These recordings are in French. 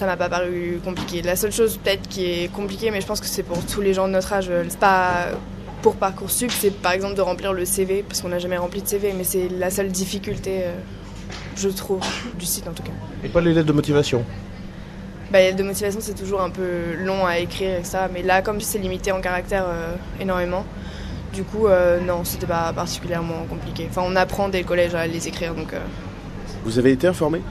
Ça m'a pas paru compliqué. La seule chose peut-être qui est compliquée, mais je pense que c'est pour tous les gens de notre âge, c'est pas pour Parcoursup, c'est par exemple de remplir le CV, parce qu'on n'a jamais rempli de CV, mais c'est la seule difficulté, je trouve, du site en tout cas. Et pas les lettres de motivation? Les lettres de motivation, c'est toujours un peu long à écrire et ça, mais là, comme c'est limité en caractères énormément, du coup, non, c'était pas particulièrement compliqué. Enfin, on apprend dès le collège à les écrire, donc... Vous avez été informé?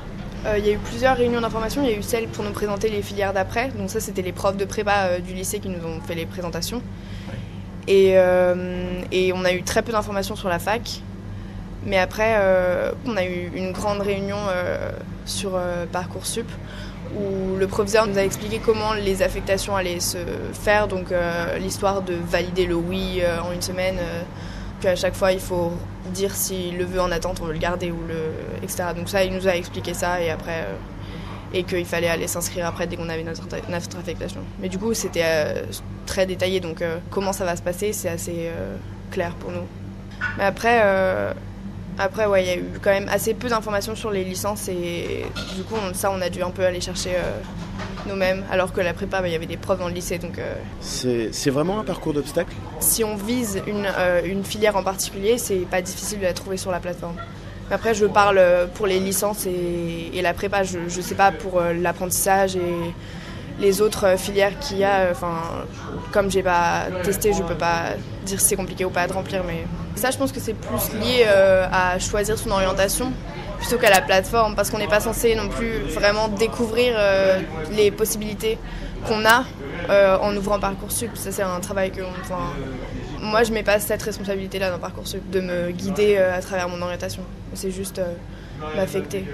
Il y a eu plusieurs réunions d'information. Il y a eu celle pour nous présenter les filières d'après. Donc ça, c'était les profs de prépa du lycée qui nous ont fait les présentations. Et on a eu très peu d'informations sur la fac. Mais après, on a eu une grande réunion sur Parcoursup où le proviseur nous a expliqué comment les affectations allaient se faire. Donc l'histoire de valider le oui en une semaine, qu'à chaque fois il faut dire si le vœu en attente on veut le garder ou etc. Donc ça, il nous a expliqué ça et après et qu'il fallait aller s'inscrire après dès qu'on avait notre affectation. Mais du coup c'était très détaillé, donc comment ça va se passer, c'est assez clair pour nous. Mais après ouais, il y a eu quand même assez peu d'informations sur les licences et du coup on a dû un peu aller chercher nous-mêmes, alors que la prépa, il y avait des profs dans le lycée. Donc, c'est vraiment un parcours d'obstacles? Si on vise une filière en particulier, c'est pas difficile de la trouver sur la plateforme. Mais après, je parle pour les licences et la prépa, je sais pas pour l'apprentissage et les autres filières qu'il y a. Comme j'ai pas testé, je peux pas dire si c'est compliqué ou pas de remplir. Mais ça, je pense que c'est plus lié à choisir son orientation plutôt qu'à la plateforme, parce qu'on n'est pas censé non plus vraiment découvrir les possibilités qu'on a en ouvrant Parcoursup. Ça, c'est un travail que... moi, je mets pas cette responsabilité-là dans Parcoursup, de me guider à travers mon orientation. C'est juste m'affecter.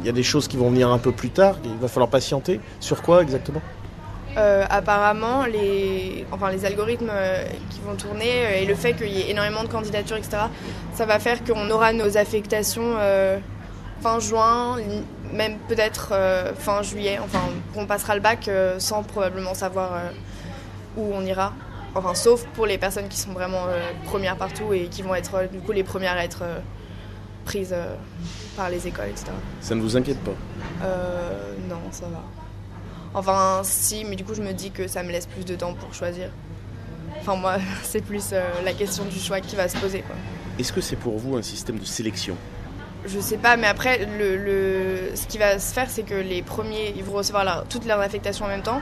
Il y a des choses qui vont venir un peu plus tard, il va falloir patienter. Sur quoi exactement? Apparemment, les algorithmes qui vont tourner et le fait qu'il y ait énormément de candidatures, etc., ça va faire qu'on aura nos affectations fin juin, même peut-être fin juillet, qu'on passera le bac sans probablement savoir où on ira. Sauf pour les personnes qui sont vraiment premières partout et qui vont être du coup les premières à être prises par les écoles, etc. Ça ne vous inquiète pas? Non, ça va. Si, mais du coup, je me dis que ça me laisse plus de temps pour choisir. Moi, c'est plus la question du choix qui va se poser, quoi. Est-ce que c'est pour vous un système de sélection? Je sais pas, mais après, ce qui va se faire, c'est que les premiers, ils vont recevoir toutes leurs affectations en même temps,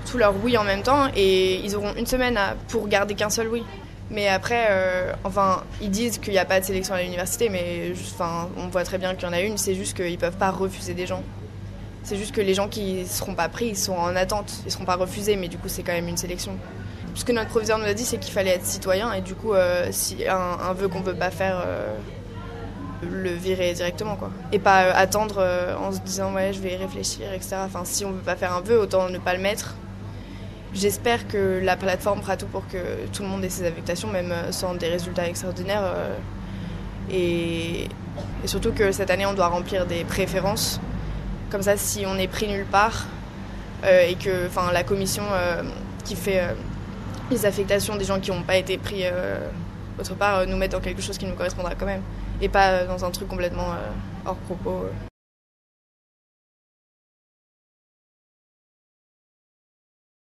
tous leurs oui en même temps, et ils auront une semaine pour garder qu'un seul oui. Mais après, ils disent qu'il n'y a pas de sélection à l'université, mais on voit très bien qu'il y en a une, c'est juste qu'ils ne peuvent pas refuser des gens. C'est juste que les gens qui ne seront pas pris, ils sont en attente, ils ne seront pas refusés, mais du coup c'est quand même une sélection. Ce que notre proviseur nous a dit, c'est qu'il fallait être citoyen et du coup si un vœu qu'on ne veut pas faire, le virer directement, quoi. Et pas attendre en se disant ouais je vais réfléchir, etc. Si on ne veut pas faire un vœu, autant ne pas le mettre. J'espère que la plateforme fera tout pour que tout le monde ait ses affectations, même sans des résultats extraordinaires. Et surtout que cette année on doit remplir des préférences. Comme ça, si on est pris nulle part et que la commission qui fait les affectations des gens qui n'ont pas été pris autre part nous met dans quelque chose qui nous correspondra quand même et pas dans un truc complètement hors propos.